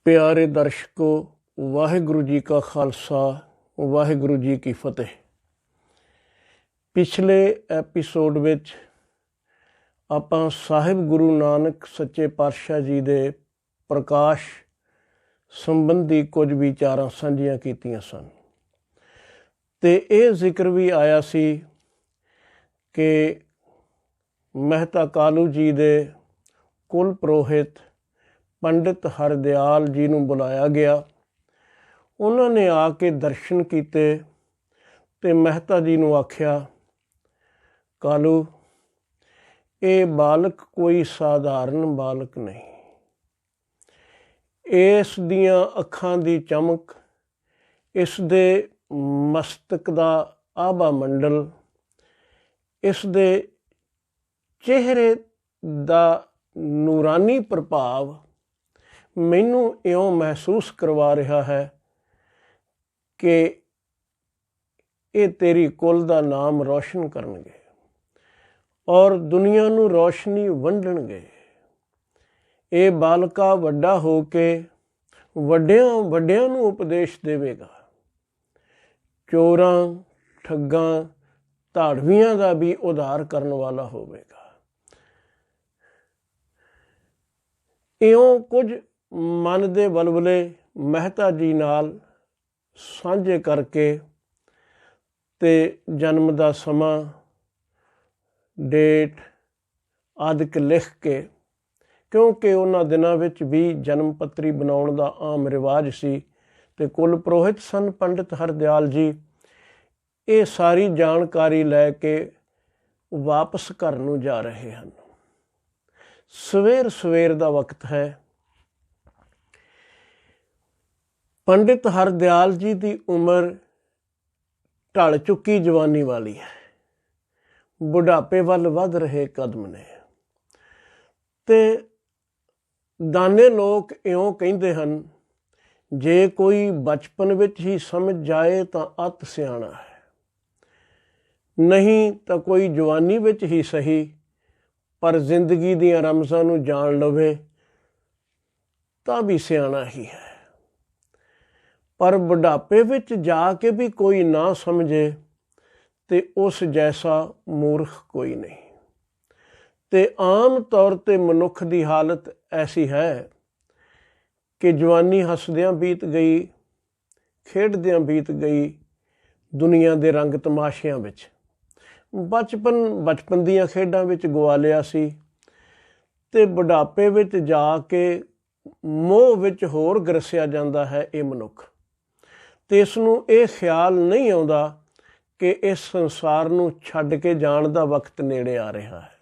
प्यारे दर्शकों, वाहिगुरु जी का खालसा, वाहिगुरु जी की फतेह। पिछले एपीसोड विच आपां साहिब गुरु नानक सच्चे पातशाह जी दे प्रकाश संबंधी कुछ विचारां साझीਆਂ कीतियां सन ते ਇਹ ਜ਼ਿਕਰ ਵੀ ਆਇਆ ਸੀ कि ਮਹਿਤਾ ਕਾਲੂ जी ਦੇ ਕੁਲ ਪੁਰੋਹਿਤ पंडित हरदयाल जी ਨੂੰ बुलाया गया। उन्होंने आके दर्शन किए ते मेहता जी ਨੂੰ आख्या, कालू ये बालक कोई साधारण बालक नहीं, इस दियां अखां दी चमक, इस दे मस्तक दा आभा मंडल, इस दे चेहरे दा नूरानी प्रभाव मैनू इउं महसूस करवा रहा है कि ये तेरी कुल दा नाम रोशन करनगे और दुनिया नू रोशनी वंडणगे। ये बालका वड्डा हो के वड्डियां वड्डियां नू उपदेश देवेगा, चोरां ठग्गां धाड़वियां दा भी उधार करन वाला होवेगा। इउं कुछ मन दे बलबले मेहता जी नाल सांझे करके ते जन्म दा समा डेट आदि लिख के, क्योंकि उन्हां दिनां विच भी जन्म पत्री बनाउण दा आम रिवाज सी ते कुल पुरोहित सन पंडित हरदयाल जी ये सारी जानकारी लैके वापस घर नूं जा रहे हैं। सवेर सवेर दा वक्त है। पंडित हरदयाल जी की उम्र ढल चुकी जवानी वाली है, बुढ़ापे वाल वध रहे कदम ने ते दाने लोग इउं कहिंदे हन, जे कोई बचपन विच ही समझ जाए तो अत सियाणा है, नहीं तो कोई जवानी विच ही सही पर जिंदगी दीयां रमज़ां नूं जान लवे तां भी सियाणा ही है। पर बुढ़ापे विच जाके भी कोई ना समझे ते उस जैसा मूर्ख कोई नहीं। ते आम तौर ते मनुख की हालत ऐसी है कि जवानी हसदियां बीत गई, खेडदियां बीत गई दुनिया के रंग तमाशियां विच, बचपन दियां खेडां विच गवा लिया सी ते बुढ़ापे विच जाके मोह विच होर ग्रसिया जांदा है ये मनुख। ते इसनूं ये ख्याल नहीं आउंदा कि इस संसार नूं छड्ड के जाण दा वक्त नेड़े आ रहा है।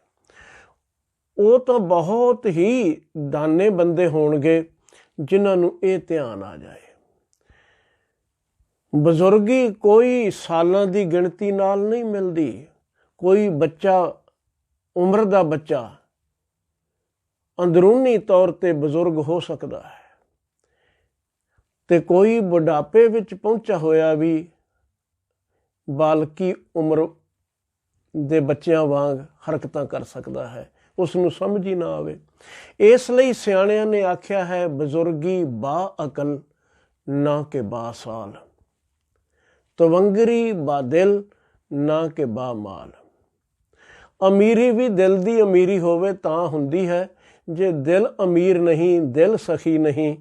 वो तो बहुत ही दाने बंदे होणगे जिन्हां नूं ये ध्यान आ जाए। बजुर्गी कोई सालां दी गिणती नाल नहीं मिलदी। कोई बच्चा, उम्र दा बच्चा अंदरूनी तौर ते बजुर्ग हो सकता है ते कोई बुढ़ापे विच पहुंचा होया भी बालकी उम्र दे बच्चों वांग हरकतां कर सकता है, उसनूं समझ ही ना आवे। इसलिए सियाणियां ने आख्या है, बजुर्गी बा अकल ना के बा साल, तवंगरी बा दिल ना के बा माल। अमीरी भी दिल दी अमीरी होवे तां हुंदी है, जे दिल अमीर नहीं, दिल सखी नहीं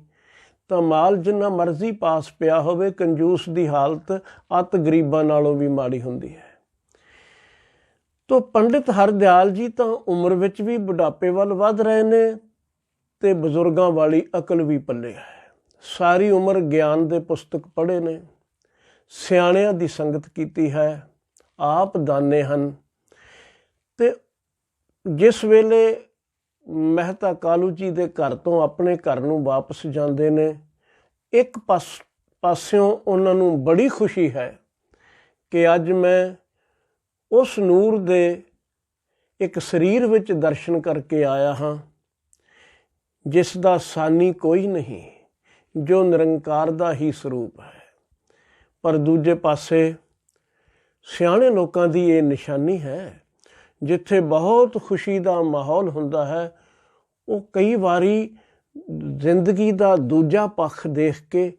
तो माल जिन्ना मर्जी पास पिया होवे, कंजूस दी हालत अत गरीबां नालों भी माड़ी हुंदी है। तो पंडित हरदयाल जी तो उम्र विच भी बुढ़ापे वाल वध रहे ने ते बजुर्गां वाली अकल भी पल्ले है। सारी उम्र ज्ञान दे पुस्तक पढ़े ने, सियाणियां दी संगत कीती है, आप दाने हन। ते जिस वेले मेहता कालू जी दे घर तो अपने घर नूं वापस जाते ने, एक पास्यों उन्हां नूं बड़ी खुशी है कि अज मैं उस नूर दे एक शरीर विच दर्शन करके आया हाँ जिस दा सानी कोई नहीं, जो निरंकार दा ही स्वरूप है। पर दूजे पासे सियाणे लोकां दी ये निशानी है, जिथे बहुत खुशी का माहौल हुंदा है वो कई बारी ਜ਼ਿੰਦਗੀ ਦਾ ਦੂਜਾ ਪੱਖ ਦੇਖ ਕੇ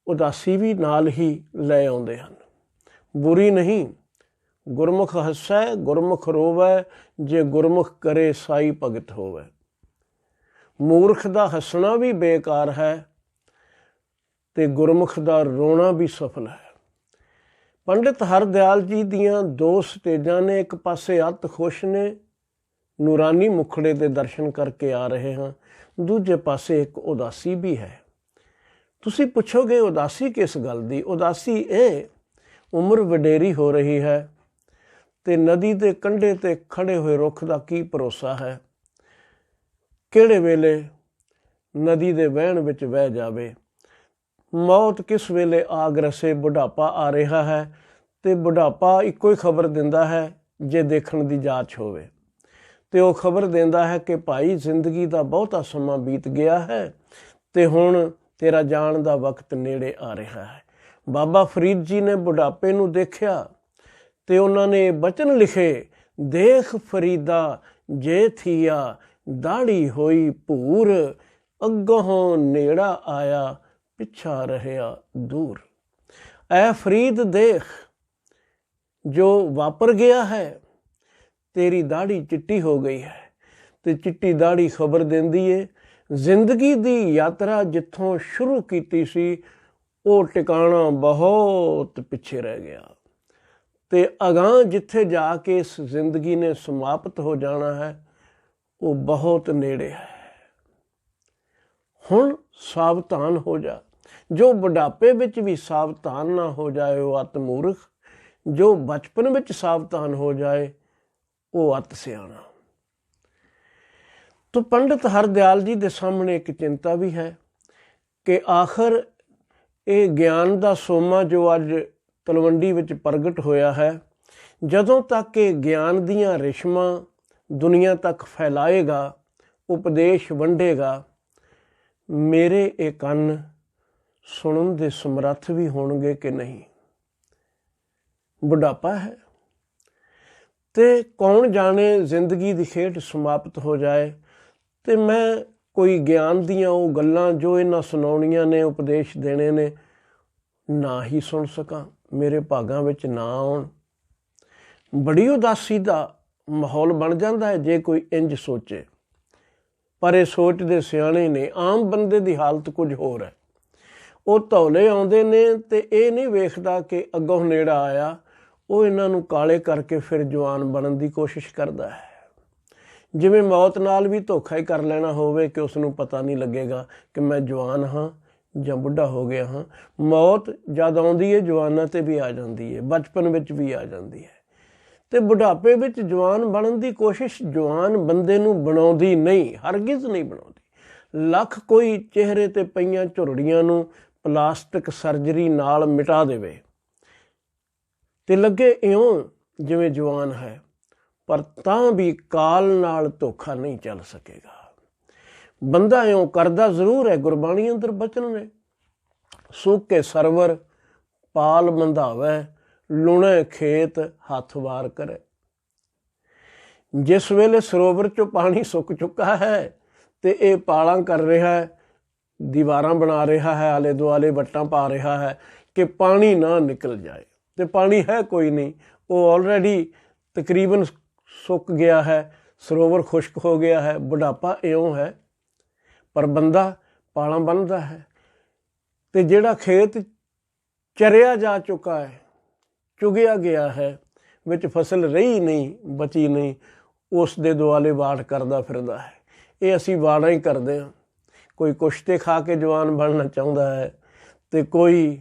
ਉਦਾਸੀ ਵੀ ਨਾਲ ਹੀ ਲੈ ਆਉਂਦੇ ਹਨ। ਬੁਰੀ ਨਹੀਂ, ਗੁਰਮੁਖ ਹੱਸੈ ਗੁਰਮੁਖ ਰੋਵੈ, ਜੇ ਗੁਰਮੁਖ ਕਰੇ ਸਾਈ ਭਗਤ ਹੋਵੈ। ਮੂਰਖ ਦਾ ਹੱਸਣਾ ਵੀ ਬੇਕਾਰ ਹੈ ਤੇ ਗੁਰਮੁਖ ਦਾ ਰੋਣਾ ਵੀ ਸਫਲ ਹੈ। ਪੰਡਿਤ ਹਰਦਿਆਲ ਜੀ ਦੀਆਂ ਦੋ ਸਟੇਜਾਂ ਨੇ, ਇੱਕ ਪਾਸੇ ਅਤ ਖੁਸ਼ ਨੇ, ਨੂਰਾਨੀ ਮੁਖੜੇ ਦੇ ਦਰਸ਼ਨ ਕਰਕੇ ਆ ਰਹੇ ਹਾਂ, ਦੂਜੇ ਪਾਸੇ ਇੱਕ ਉਦਾਸੀ ਵੀ ਹੈ। ਤੁਸੀਂ ਪੁੱਛੋਗੇ ਉਦਾਸੀ ਕਿਸ ਗੱਲ ਦੀ? ਉਦਾਸੀ ਇਹ, ਉਮਰ ਵਡੇਰੀ ਹੋ ਰਹੀ ਹੈ ਤੇ ਨਦੀ ਦੇ ਕੰਢੇ ਤੇ ਖੜੇ ਹੋਏ ਰੁੱਖ ਦਾ ਕੀ ਭਰੋਸਾ ਹੈ, ਕਿਹੜੇ ਵੇਲੇ ਨਦੀ ਦੇ ਵਹਿਣ ਵਿੱਚ ਵਹਿ ਜਾਵੇ। ਮੌਤ ਕਿਸ ਵੇਲੇ ਆ ਗਰਸੇ। ਬੁਢਾਪਾ ਆ ਰਿਹਾ ਹੈ ਤੇ ਬੁਢਾਪਾ ਇੱਕੋ ਹੀ ਖਬਰ ਦਿੰਦਾ ਹੈ ਜੇ ਦੇਖਣ ਦੀ ਜਾਚ ਹੋਵੇ, ਤੇ ਉਹ ਖਬਰ ਦਿੰਦਾ ਹੈ ਕਿ ਭਾਈ ਜ਼ਿੰਦਗੀ ਦਾ ਬਹੁਤਾ ਸਮਾਂ ਬੀਤ ਗਿਆ ਹੈ ਤੇ ਹੁਣ ਤੇਰਾ ਜਾਣ ਦਾ ਵਕਤ ਨੇੜੇ ਆ ਰਿਹਾ ਹੈ। ਬਾਬਾ ਫਰੀਦ ਜੀ ਨੇ ਬੁਢਾਪੇ ਨੂੰ ਦੇਖਿਆ ਤੇ ਉਹਨਾਂ ਨੇ ਬਚਨ ਲਿਖੇ, ਦੇਖ ਫਰੀਦਾ ਜੇ ਥੀਆ ਦਾੜੀ ਹੋਈ ਭੂਰ, ਅੱਗੋਂ ਨੇੜਾ ਆਇਆ ਪਿੱਛਾ ਰਹਿਆ ਦੂਰ। ਐ ਫਰੀਦ ਦੇਖ ਜੋ ਵਾਪਰ ਗਿਆ ਹੈ, ਤੇਰੀ ਦਾੜੀ ਚਿੱਟੀ ਹੋ ਗਈ ਹੈ ਤੇ ਚਿੱਟੀ ਦਾੜੀ ਖਬਰ ਦਿੰਦੀ ਏ ਜ਼ਿੰਦਗੀ ਦੀ ਯਾਤਰਾ ਜਿੱਥੋਂ ਸ਼ੁਰੂ ਕੀਤੀ ਸੀ ਉਹ ਟਿਕਾਣਾ ਬਹੁਤ ਪਿੱਛੇ ਰਹਿ ਗਿਆ ਤੇ ਅਗਾਂਹ ਜਿੱਥੇ ਜਾ ਕੇ ਇਸ ਜ਼ਿੰਦਗੀ ਨੇ ਸਮਾਪਤ ਹੋ ਜਾਣਾ ਹੈ ਉਹ ਬਹੁਤ ਨੇੜੇ ਹੈ। ਹੁਣ ਸਾਵਧਾਨ ਹੋ ਜਾ। ਜੋ ਬੁਢਾਪੇ ਵਿੱਚ ਵੀ ਸਾਵਧਾਨ ਨਾ ਹੋ ਜਾਏ ਉਹ ਅਤ ਮੂਰਖ, ਜੋ ਬਚਪਨ ਵਿੱਚ ਸਾਵਧਾਨ ਹੋ ਜਾਏ ਉਹ ਅਤ ਸਿਆਣਾ। तो पंडित हरदयाल जी के सामने एक चिंता भी है कि आखिर ये ज्ञान का सोमा जो अज तलवंडी विच प्रगट होया है, जदों तक ये ज्ञान दियां रेशमां दुनिया तक फैलाएगा, उपदेश वंडेगा, मेरे ये कन सुनन दे समर्थ भी होणगे कि नहीं। बुढ़ापा है ते कौन जाने जिंदगी की खेड समाप्त हो जाए ਤੇ ਮੈਂ ਕੋਈ ਗਿਆਨ ਦੀਆਂ ਉਹ ਗੱਲਾਂ ਜੋ ਇਹਨਾਂ ਸੁਣਾਉਣੀਆਂ ਨੇ, ਉਪਦੇਸ਼ ਦੇਣੇ ਨੇ, ਨਾ ਹੀ ਸੁਣ ਸਕਾਂ, ਮੇਰੇ ਭਾਗਾਂ ਵਿੱਚ ਨਾ ਆਉਣ। ਬੜੀ ਉਦਾਸੀ ਦਾ ਮਾਹੌਲ ਬਣ ਜਾਂਦਾ ਹੈ ਜੇ ਕੋਈ ਇੰਜ ਸੋਚੇ। ਪਰ ਇਹ ਸੋਚਦੇ ਸਿਆਣੇ ਨੇ। ਆਮ ਬੰਦੇ ਦੀ ਹਾਲਤ ਕੁਝ ਹੋਰ ਹੈ। ਉਹ ਧੌਲੇ ਆਉਂਦੇ ਨੇ ਤੇ ਇਹ ਨਹੀਂ ਵੇਖਦਾ ਕਿ ਅੱਗੋਂ ਨੇੜਾ ਆਇਆ, ਉਹ ਇਹਨਾਂ ਨੂੰ ਕਾਲੇ ਕਰਕੇ ਫਿਰ ਜਵਾਨ ਬਣਨ ਦੀ ਕੋਸ਼ਿਸ਼ ਕਰਦਾ ਹੈ। ਜਿਵੇਂ ਮੌਤ ਨਾਲ ਵੀ ਧੋਖਾ ਹੀ ਕਰ ਲੈਣਾ ਹੋਵੇ ਕਿ ਉਸ ਨੂੰ ਪਤਾ ਨਹੀਂ ਲੱਗੇਗਾ ਕਿ ਮੈਂ ਜਵਾਨ ਹਾਂ ਜਾਂ ਬੁੱਢਾ ਹੋ ਗਿਆ ਹਾਂ। ਮੌਤ ਜਦ ਆਉਂਦੀ ਹੈ ਜਵਾਨਾਂ 'ਤੇ ਵੀ ਆ ਜਾਂਦੀ ਹੈ, ਬਚਪਨ ਵਿੱਚ ਵੀ ਆ ਜਾਂਦੀ ਹੈ ਤੇ ਬੁਢਾਪੇ ਵਿੱਚ ਜਵਾਨ ਬਣਨ ਦੀ ਕੋਸ਼ਿਸ਼ ਜਵਾਨ ਬੰਦੇ ਨੂੰ ਬਣਾਉਂਦੀ ਨਹੀਂ, ਹਰਗਿਜ਼ ਨਹੀਂ ਬਣਾਉਂਦੀ। ਲੱਖ ਕੋਈ ਚਿਹਰੇ 'ਤੇ ਪਈਆਂ ਝੁਰੜੀਆਂ ਨੂੰ ਪਲਾਸਟਿਕ ਸਰਜਰੀ ਨਾਲ ਮਿਟਾ ਦੇਵੇ ਤੇ ਲੱਗੇ ਇਉਂ ਜਿਵੇਂ ਜਵਾਨ ਹੈ, ਪਰ ਤਾਂ ਵੀ ਕਾਲ ਨਾਲ ਧੋਖਾ ਨਹੀਂ ਚੱਲ ਸਕੇਗਾ। ਬੰਦਾ ਇਉਂ ਕਰਦਾ ਜ਼ਰੂਰ ਹੈ। ਗੁਰਬਾਣੀ ਅੰਦਰ ਬਚਨ ਨੇ, ਸੁੱਕ ਕੇ ਸਰਵਰ ਪਾਲ ਮੰਧਾਵੈ, ਲੂਣੇ ਖੇਤ ਹੱਥ ਵਾਰ ਕਰੇ। ਜਿਸ ਵੇਲੇ ਸਰੋਵਰ 'ਚੋਂ ਪਾਣੀ ਸੁੱਕ ਚੁੱਕਾ ਹੈ ਤੇ ਇਹ ਪਾਲਾਂ ਕਰ ਰਿਹਾ ਹੈ, ਦੀਵਾਰਾਂ ਬਣਾ ਰਿਹਾ ਹੈ, ਆਲੇ ਦੁਆਲੇ ਵੱਟਾਂ ਪਾ ਰਿਹਾ ਹੈ ਕਿ ਪਾਣੀ ਨਾ ਨਿਕਲ ਜਾਏ, ਤੇ ਪਾਣੀ ਹੈ ਕੋਈ ਨਹੀਂ। ਉਹ ਆਲਰੇਡੀ ਤਕਰੀਬਨ ਸੁੱਕ ਗਿਆ ਹੈ, ਸਰੋਵਰ ਖੁਸ਼ਕ ਹੋ ਗਿਆ ਹੈ। ਬੁਢਾਪਾ ਇਉਂ ਹੈ। ਪਰ ਬੰਦਾ ਪਾਲਾਂ ਬੰਨ੍ਹਦਾ ਹੈ ਤੇ ਜਿਹੜਾ ਖੇਤ ਚਰਿਆ ਜਾ ਚੁੱਕਾ ਹੈ, ਚੁਗਿਆ ਗਿਆ ਹੈ, ਵਿੱਚ ਫਸਲ ਰਹੀ ਨਹੀਂ, ਬਚੀ ਨਹੀਂ, ਉਸ ਦੇ ਦੁਆਲੇ ਵਾੜ ਕਰਦਾ ਫਿਰਦਾ ਹੈ। ਇਹ ਅਸੀਂ ਵਾੜਾਂ ਹੀ ਕਰਦੇ ਹਾਂ। ਕੋਈ ਕੁਸ਼ਤੇ ਖਾ ਕੇ ਜਵਾਨ ਬਣਨਾ ਚਾਹੁੰਦਾ ਹੈ ਤੇ ਕੋਈ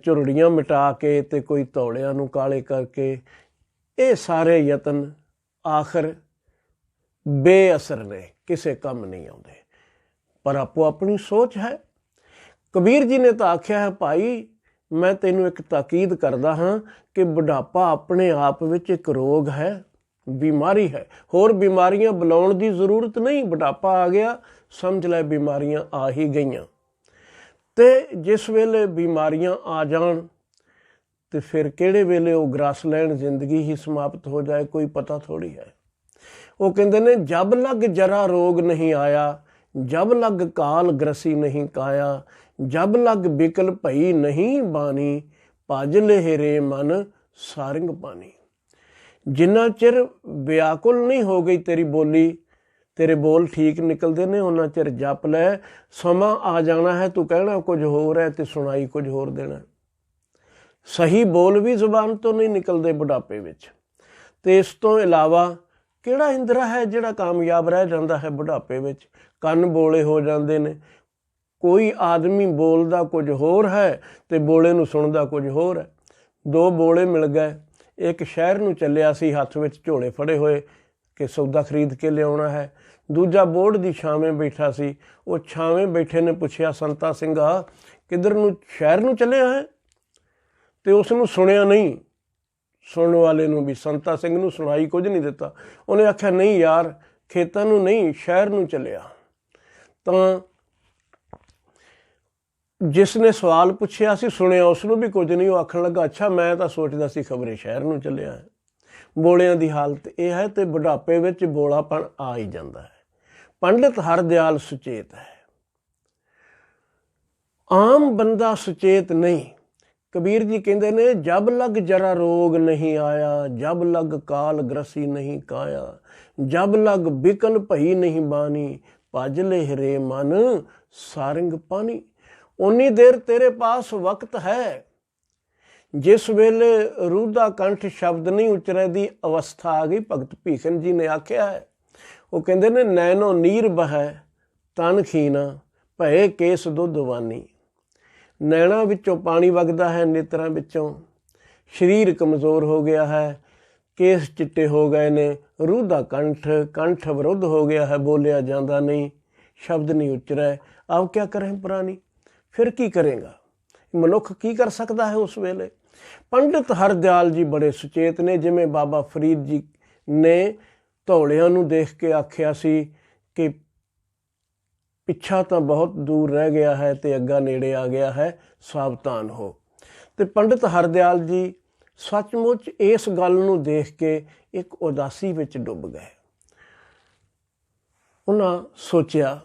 ਝੁਰੜੀਆਂ ਮਿਟਾ ਕੇ ਤੇ ਕੋਈ ਧੌਲਿਆਂ ਨੂੰ ਕਾਲੇ ਕਰਕੇ। ਇਹ ਸਾਰੇ ਯਤਨ ਆਖਰ ਬੇਅਸਰ ਨੇ, ਕਿਸੇ ਕੰਮ ਨਹੀਂ ਆਉਂਦੇ। ਪਰ ਆਪੋ ਆਪਣੀ ਸੋਚ ਹੈ। ਕਬੀਰ ਜੀ ਨੇ ਤਾਂ ਆਖਿਆ ਹੈ, ਭਾਈ ਮੈਂ ਤੈਨੂੰ ਇੱਕ ਤਾਕੀਦ ਕਰਦਾ ਹਾਂ ਕਿ ਬੁਢਾਪਾ ਆਪਣੇ ਆਪ ਵਿੱਚ ਇੱਕ ਰੋਗ ਹੈ, ਬਿਮਾਰੀ ਹੈ। ਹੋਰ ਬਿਮਾਰੀਆਂ ਬੁਲਾਉਣ ਦੀ ਜ਼ਰੂਰਤ ਨਹੀਂ। ਬੁਢਾਪਾ ਆ ਗਿਆ, ਸਮਝ ਲੈ ਬਿਮਾਰੀਆਂ ਆ ਹੀ ਗਈਆਂ। ਤੇ ਜਿਸ ਵੇਲੇ ਬਿਮਾਰੀਆਂ ਆ ਜਾਣ ਤੇ ਫਿਰ ਕਿਹੜੇ ਵੇਲੇ ਉਹ ਗ੍ਰਸ ਲੈਣ, ਜ਼ਿੰਦਗੀ ਹੀ ਸਮਾਪਤ ਹੋ ਜਾਏ, ਕੋਈ ਪਤਾ ਥੋੜ੍ਹੀ ਹੈ। ਉਹ ਕਹਿੰਦੇ ਨੇ, ਜਬ ਲਗ ਜਰਾ ਰੋਗ ਨਹੀਂ ਆਇਆ, जब लग काल ग्रसी नहीं काया, जब लग बिकल भई नहीं बानी, भज लेह रे मन सारंग पानी। जिन्ना चिर व्याकुल नहीं हो गई तेरी बोली, तेरे बोल ठीक निकलते ने, उन्ना चिर जप लै। समा आ जाना है तू कहना कुछ होर है ते सुनाई कुछ होर देना। सही बोल भी जुबान तो नहीं निकलते बुढ़ापे विच। ते इस तो इलावा किहड़ा इंद्रा है जिहड़ा कामयाब रह जाता है बुढ़ापे विच। ਕੰਨ ਬੋਲੇ ਹੋ ਜਾਂਦੇ ਨੇ। ਕੋਈ ਆਦਮੀ ਬੋਲਦਾ ਕੁਝ ਹੋਰ ਹੈ ਤੇ ਬੋਲੇ ਨੂੰ ਸੁਣਦਾ ਕੁਝ ਹੋਰ ਹੈ। ਦੋ ਬੋਲੇ ਮਿਲ ਗਏ, ਇੱਕ ਸ਼ਹਿਰ ਨੂੰ ਚੱਲਿਆ ਸੀ ਹੱਥ ਵਿੱਚ ਝੋਲੇ ਫੜੇ ਹੋਏ ਕਿ ਸੌਦਾ ਖਰੀਦ ਕੇ ਲਿਆਉਣਾ ਹੈ, ਦੂਜਾ ਬੋਹੜ ਦੀ ਛਾਵੇਂ ਬੈਠਾ ਸੀ। ਉਹ ਛਾਵੇਂ ਬੈਠੇ ਨੇ ਪੁੱਛਿਆ, ਸੰਤਾ ਸਿੰਘਾ ਕਿੱਧਰ ਨੂੰ, ਸ਼ਹਿਰ ਨੂੰ ਚੱਲਿਆ ਹੈ? ਤੇ ਉਸ ਨੂੰ ਸੁਣਿਆ ਨਹੀਂ, ਸੁਣਨ ਵਾਲੇ ਨੂੰ ਵੀ ਸੰਤਾ ਸਿੰਘ ਨੂੰ ਸੁਣਾਈ ਕੁਝ ਨਹੀਂ ਦਿੱਤਾ। ਉਹਨੇ ਆਖਿਆ ਨਹੀਂ ਯਾਰ, ਖੇਤਾਂ ਨੂੰ ਨਹੀਂ ਸ਼ਹਿਰ ਨੂੰ ਚੱਲਿਆ। ਤਾਂ ਜਿਸ ਨੇ ਸਵਾਲ ਪੁੱਛਿਆ ਸੀ ਸੁਣਿਆ ਉਸਨੂੰ ਵੀ ਕੁਝ ਨਹੀਂ। ਉਹ ਆਖਣ ਲੱਗਾ ਅੱਛਾ ਮੈਂ ਤਾਂ ਸੋਚਦਾ ਸੀ ਖਬਰੇ ਸ਼ਹਿਰ ਨੂੰ ਚੱਲਿਆ ਹੈ। ਬੋਲਿਆਂ ਦੀ ਹਾਲਤ ਇਹ ਹੈ ਤੇ ਬੁਢਾਪੇ ਵਿੱਚ ਬੋਲਾਪਣ ਆ ਹੀ ਜਾਂਦਾ ਹੈ। ਪੰਡਿਤ ਹਰਦਿਆਲ ਸੁਚੇਤ ਹੈ, ਆਮ ਬੰਦਾ ਸੁਚੇਤ ਨਹੀਂ। ਕਬੀਰ ਜੀ ਕਹਿੰਦੇ ਨੇ ਜਬ ਲਗ ਜਰਾ ਰੋਗ ਨਹੀਂ ਆਇਆ, ਜਬ ਲਗ ਕਾਲ ਗ੍ਰਸੀ ਨਹੀਂ ਕਾਇਆ, ਜਬ ਲਗ ਬਿਕਲ ਭਈ ਨਹੀਂ ਬਾਨੀ, ਭਜ ਲੇਹ ਰੇ ਮਨ ਸਾਰੰਗ ਪਾਣੀ। ਉਨੀ ਦੇਰ ਤੇਰੇ ਪਾਸ ਵਕਤ ਹੈ ਜਿਸ ਵੇਲੇ ਰੂਹ ਦਾ ਕੰਠ ਸ਼ਬਦ ਨਹੀਂ ਉਚਰੇ ਦੀ ਅਵਸਥਾ ਆ ਗਈ। ਭਗਤ ਭੀਖਨ ਜੀ ਨੇ ਆਖਿਆ ਹੈ, ਉਹ ਕਹਿੰਦੇ ਨੇ ਨੈਣੋ ਨੀਰ ਬਹੈ ਤਨ ਖੀਨਾ, ਭਏ ਕੇਸ ਦੁੱਧ ਵਾਨੀ। ਨੈਣਾ ਵਿੱਚੋਂ ਪਾਣੀ ਵਗਦਾ ਹੈ, ਨੇਤਰਾਂ ਵਿੱਚੋਂ। ਸਰੀਰ ਕਮਜ਼ੋਰ ਹੋ ਗਿਆ ਹੈ, ਕੇਸ ਚਿੱਟੇ ਹੋ ਗਏ ਨੇ, ਰੂਹ ਦਾ ਕੰਠ ਵਿਰੁੱਧ ਹੋ ਗਿਆ ਹੈ, ਬੋਲਿਆ ਜਾਂਦਾ ਨਹੀਂ, ਸ਼ਬਦ ਨਹੀਂ ਉਚਰੈ। ਆਪ ਕਿਆ ਕਰੇ ਪੁਰਾਣੀ। ਫਿਰ ਕੀ ਕਰੇਗਾ ਮਨੁੱਖ, ਕੀ ਕਰ ਸਕਦਾ ਹੈ ਉਸ ਵੇਲੇ। ਪੰਡਿਤ ਹਰਦਿਆਲ ਜੀ ਬੜੇ ਸੁਚੇਤ ਨੇ। ਜਿਵੇਂ ਬਾਬਾ ਫਰੀਦ ਜੀ ਨੇ ਧੌਲਿਆਂ ਨੂੰ ਦੇਖ ਕੇ ਆਖਿਆ ਸੀ ਕਿ ਪਿੱਛਾ ਤਾਂ ਬਹੁਤ ਦੂਰ ਰਹਿ ਗਿਆ ਹੈ ਤੇ ਅੱਗਾ ਨੇੜੇ ਆ ਗਿਆ ਹੈ, ਸਾਵਧਾਨ ਹੋ। ਤੇ ਪੰਡਿਤ ਹਰਦਿਆਲ ਜੀ ਸੱਚਮੁੱਚ ਇਸ ਗੱਲ ਨੂੰ ਦੇਖ ਕੇ ਇੱਕ ਉਦਾਸੀ ਵਿੱਚ ਡੁੱਬ ਗਏ। ਉਹਨਾਂ ਸੋਚਿਆ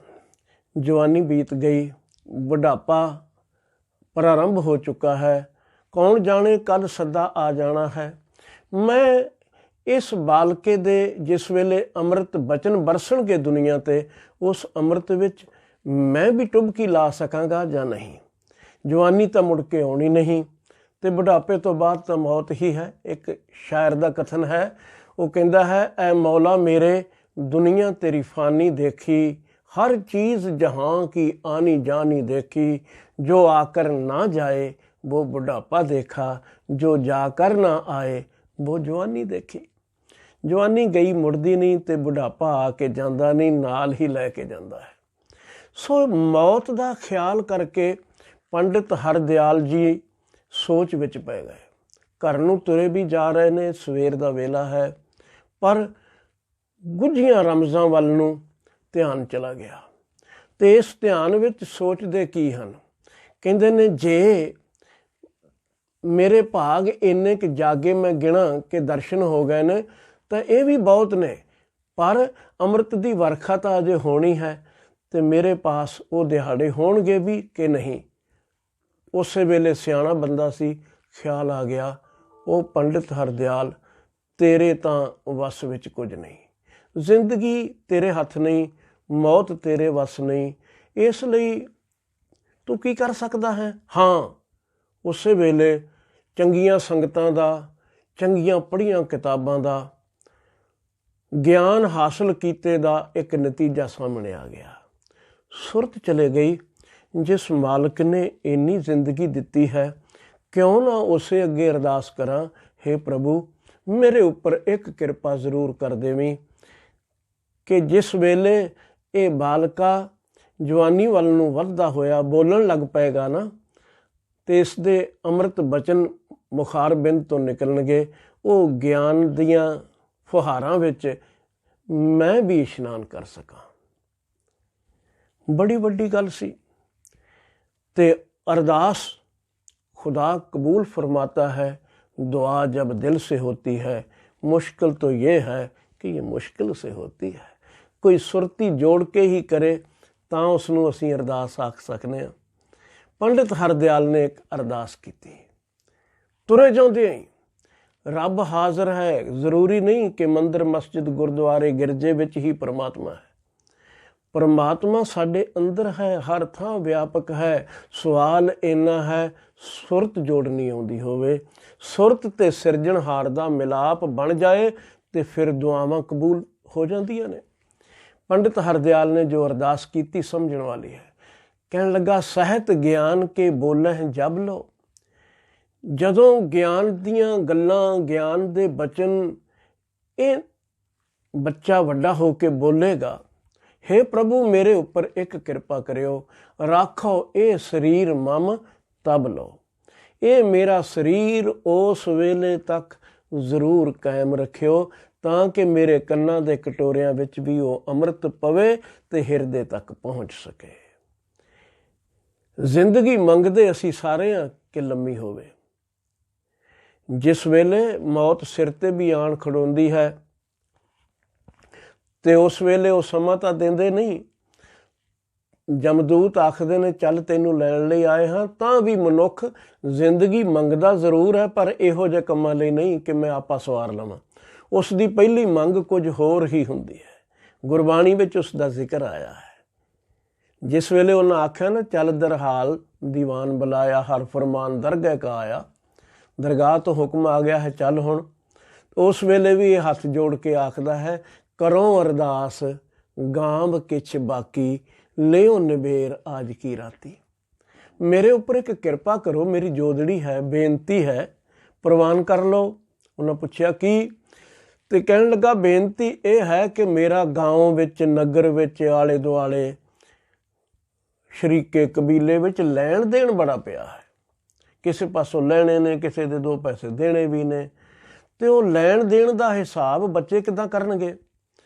ਜਵਾਨੀ ਬੀਤ ਗਈ, ਬੁਢਾਪਾ ਪ੍ਰਾਰੰਭ ਹੋ ਚੁੱਕਾ ਹੈ, ਕੌਣ ਜਾਣੇ ਕਦ ਸੱਦਾ ਆ ਜਾਣਾ ਹੈ। ਮੈਂ ਇਸ ਬਾਲਕੇ ਦੇ ਜਿਸ ਵੇਲੇ ਅੰਮ੍ਰਿਤ ਬਚਨ ਬਰਸਣਗੇ ਦੁਨੀਆ 'ਤੇ, ਉਸ ਅੰਮ੍ਰਿਤ ਵਿੱਚ ਮੈਂ ਵੀ ਟੁਬਕੀ ਲਾ ਸਕਾਂਗਾ ਜਾਂ ਨਹੀਂ। ਜਵਾਨੀ ਤਾਂ ਮੁੜ ਕੇ ਆਉਣੀ ਨਹੀਂ ਤੇ ਬੁਢਾਪੇ ਤੋਂ ਬਾਅਦ ਤਾਂ ਮੌਤ ਹੀ ਹੈ। ਇੱਕ ਸ਼ਾਇਰ ਦਾ ਕਥਨ ਹੈ, ਉਹ ਕਹਿੰਦਾ ਹੈ ਐ ਮੌਲਾ ਮੇਰੇ ਦੁਨੀਆ ਤੇਰੀ ਫਾਨੀ ਦੇਖੀ, ਹਰ ਚੀਜ਼ ਜਹਾਂ ਕੀ ਆਨੀ ਜਾਨੀ ਦੇਖੀ, ਜੋ ਆकर ਨਾ ਜਾਏ वो बुढ़ापा देखा, जो जाकर ना आए वो जवानी देखी। जवानी गई मुड़दी नहीं ते बुढ़ापा आके जांदा नहीं, नाल ही लैके जांदा है। सो मौत दा ख्याल करके पंडित हरदयाल जी सोच विच पै गए। घर नूं तुरे भी जा रहे ने, सवेर दा वेला है, पर गुझियां रमज़ां वल नूं ध्यान चला गया। ते इस ध्यान विच सोचदे की हन, कहंदे ने जे मेरे भाग इन्ने क जागे मैं गिना कि दर्शन हो गए ने तो ये भी बहुत ने, पर अमृत की वर्खा तो अजे होनी है तो मेरे पास वो दिहाड़े होणगे भी कि नहीं। उस वेले सियाणा बंदा सी, ख्याल आ गया वो पंडित हरदयाल तेरे तां वस विच कुछ नहीं, जिंदगी तेरे हथ नहीं, मौत तेरे वस नहीं, इसलिए तू की कर सकदा है। हाँ उस वेले ਚੰਗੀਆਂ ਸੰਗਤਾਂ ਦਾ, ਚੰਗੀਆਂ ਪੜ੍ਹੀਆਂ ਕਿਤਾਬਾਂ ਦਾ, ਗਿਆਨ ਹਾਸਲ ਕੀਤੇ ਦਾ ਇੱਕ ਨਤੀਜਾ ਸਾਹਮਣੇ ਆ ਗਿਆ। ਸੁਰਤ ਚਲੇ ਗਈ, ਜਿਸ ਮਾਲਕ ਨੇ ਇੰਨੀ ਜ਼ਿੰਦਗੀ ਦਿੱਤੀ ਹੈ ਕਿਉਂ ਨਾ ਉਸੇ ਅੱਗੇ ਅਰਦਾਸ ਕਰਾਂ, हे ਪ੍ਰਭੂ ਮੇਰੇ ਉੱਪਰ ਇੱਕ ਕਿਰਪਾ ਜ਼ਰੂਰ ਕਰ ਦੇਵੀਂ ਕਿ ਜਿਸ ਵੇਲੇ ਇਹ ਬਾਲਕਾ ਜਵਾਨੀ ਵੱਲ ਨੂੰ ਵੱਧਦਾ ਹੋਇਆ ਬੋਲਣ ਲੱਗ ਪਏਗਾ ਨਾ, ਤੇ ਇਸ ਦੇ ਅੰਮ੍ਰਿਤ ਬਚਨ ਮੁਖਾਰ ਬਿੰਦ ਤੋਂ ਨਿਕਲਣਗੇ, ਉਹ ਗਿਆਨ ਦੀਆਂ ਫੁਹਾਰਾਂ ਵਿੱਚ ਮੈਂ ਵੀ ਇਸ਼ਨਾਨ ਕਰ ਸਕਾਂ। ਬੜੀ ਵੱਡੀ ਗੱਲ ਸੀ। ਤੇ ਅਰਦਾਸ खुदा कबूल फरमाता है, दुआ जब दिल से होती है, मुश्किल तो ये है कि ये मुश्किल से होती है। कोई सुरती जोड़ के ही करे ਤਾਂ ਉਸ ਨੂੰ ਅਸੀਂ ਅਰਦਾਸ ਆਖ ਸਕਦੇ ਹਾਂ। ਪੰਡਿਤ ਹਰਦਿਆਲ ਨੇ ਇੱਕ ਅਰਦਾਸ ਕੀਤੀ, ਤੁਰੇ ਜਾਂਦੇ ਹੀ ਰੱਬ ਹਾਜ਼ਰ ਹੈ। ਜ਼ਰੂਰੀ ਨਹੀਂ ਕਿ ਮੰਦਰ, ਮਸਜਿਦ, ਗੁਰਦੁਆਰੇ, ਗਿਰਜੇ ਵਿੱਚ ਹੀ ਪਰਮਾਤਮਾ ਹੈ। ਪਰਮਾਤਮਾ ਸਾਡੇ ਅੰਦਰ ਹੈ, ਹਰ ਥਾਂ ਵਿਆਪਕ ਹੈ। ਸਵਾਲ ਇੰਨਾ ਹੈ, ਸੁਰਤ ਜੋੜਨੀ ਆਉਂਦੀ ਹੋਵੇ, ਸੁਰਤ ਤੇ ਸਿਰਜਣਹਾਰ ਦਾ ਮਿਲਾਪ ਬਣ ਜਾਏ ਤੇ ਫਿਰ ਦੁਆਵਾਂ ਕਬੂਲ ਹੋ ਜਾਂਦੀਆਂ ਨੇ। ਪੰਡਿਤ ਹਰਦਿਆਲ ਨੇ ਜੋ ਅਰਦਾਸ ਕੀਤੀ ਸਮਝਣ ਵਾਲੀ ਹੈ। ਕਹਿਣ ਲੱਗਾ, ਸਹਿਤ ਗਿਆਨ ਕੇ ਬੋਲਹਿ ਜਬ ਲੋ। ਜਦੋਂ ਗਿਆਨ ਦੀਆਂ ਗੱਲਾਂ, ਗਿਆਨ ਦੇ ਬਚਨ ਇਹ ਬੱਚਾ ਵੱਡਾ ਹੋ ਕੇ ਬੋਲੇਗਾ, ਹੇ ਪ੍ਰਭੂ ਮੇਰੇ ਉੱਪਰ ਇੱਕ ਕਿਰਪਾ ਕਰਿਓ, ਰਾਖੋ ਇਹ ਸਰੀਰ ਮਮ ਤਬ ਲਓ। ਇਹ ਮੇਰਾ ਸਰੀਰ ਉਸ ਵੇਲੇ ਤੱਕ ਜ਼ਰੂਰ ਕਾਇਮ ਰੱਖਿਓ ਤਾਂ ਕਿ ਮੇਰੇ ਕੰਨਾਂ ਦੇ ਕਟੋਰਿਆਂ ਵਿੱਚ ਵੀ ਉਹ ਅੰਮ੍ਰਿਤ ਪਵੇ ਤੇ ਹਿਰਦੇ ਤੱਕ ਪਹੁੰਚ ਸਕੇ। ਜ਼ਿੰਦਗੀ ਮੰਗਦੇ ਅਸੀਂ ਸਾਰੇ ਹਾਂ ਕਿ ਲੰਮੀ ਹੋਵੇ। ਜਿਸ ਵੇਲੇ ਮੌਤ ਸਿਰ ਤੇ ਵੀ ਆਣ ਖੜੋਂਦੀ ਹੈ ਤੇ ਉਸ ਵੇਲੇ ਉਹ ਸਮਾਂ ਤਾਂ ਦਿੰਦੇ ਨਹੀਂ। ਜਮਦੂਤ ਆਖਦੇ ਨੇ ਚੱਲ ਤੈਨੂੰ ਲੈਣ ਲਈ ਆਏ ਹਾਂ, ਤਾਂ ਵੀ ਮਨੁੱਖ ਜ਼ਿੰਦਗੀ ਮੰਗਦਾ ਜ਼ਰੂਰ ਹੈ, ਪਰ ਇਹੋ ਜਿਹੇ ਕੰਮਾਂ ਲਈ ਨਹੀਂ ਕਿ ਮੈਂ ਆਪਾ ਸਵਾਰ ਲਵਾਂ। ਉਸ ਦੀ ਪਹਿਲੀ ਮੰਗ ਕੁਝ ਹੋਰ ਹੀ ਹੁੰਦੀ ਹੈ। ਗੁਰਬਾਣੀ ਵਿੱਚ ਉਸ ਦਾ ਜ਼ਿਕਰ ਆਇਆ ਹੈ। ਜਿਸ ਵੇਲੇ ਉਹਨਾਂ ਆਖਿਆ ਨਾ, ਚੱਲ ਦਰਹਾਲ ਦੀਵਾਨ ਬੁਲਾਇਆ, ਹਰ ਫਰਮਾਨ ਦਰਗਹਿ ਕਾ ਆਇਆ, ਦਰਗਾਹ ਤੋਂ ਹੁਕਮ ਆ ਗਿਆ ਹੈ ਚੱਲ ਹੁਣ। ਉਸ ਵੇਲੇ ਵੀ ਇਹ ਹੱਥ ਜੋੜ ਕੇ ਆਖਦਾ ਹੈ, ਕਰੋ ਅਰਦਾਸ ਗਾਂਵ ਕਿਛ ਬਾਕੀ, ਲਿਓ ਨਿਬੇਰ ਆਜ ਕੀ ਰਾਤੀ। ਮੇਰੇ ਉੱਪਰ ਇੱਕ ਕਿਰਪਾ ਕਰੋ, ਮੇਰੀ ਜੋਦੜੀ ਹੈ, ਬੇਨਤੀ ਹੈ, ਪ੍ਰਵਾਨ ਕਰ ਲਓ। ਉਹਨਾਂ ਪੁੱਛਿਆ ਕੀ? ਤੇ ਕਹਿਣ ਲੱਗਾ, ਬੇਨਤੀ ਇਹ ਹੈ ਕਿ ਮੇਰਾ ਗਾঁव ਵਿੱਚ, ਨਗਰ ਵਿੱਚ, ਆਲੇ ਦੁਆਲੇ, ਸ਼ਰੀਕੇ ਕਬੀਲੇ ਵਿੱਚ ਲੈਣ ਦੇਣ ਬੜਾ ਪਿਆ ਹੈ। ਕਿਸੇ ਪਾਸੋਂ ਲੈਣੇ ਨੇ, ਕਿਸੇ ਦੇ 2 ਪੈਸੇ ਦੇਣੇ ਵੀ ਨੇ, ਤੇ ਉਹ ਲੈਣ ਦੇਣ ਦਾ ਹਿਸਾਬ ਬੱਚੇ ਕਿੱਦਾਂ ਕਰਨਗੇ?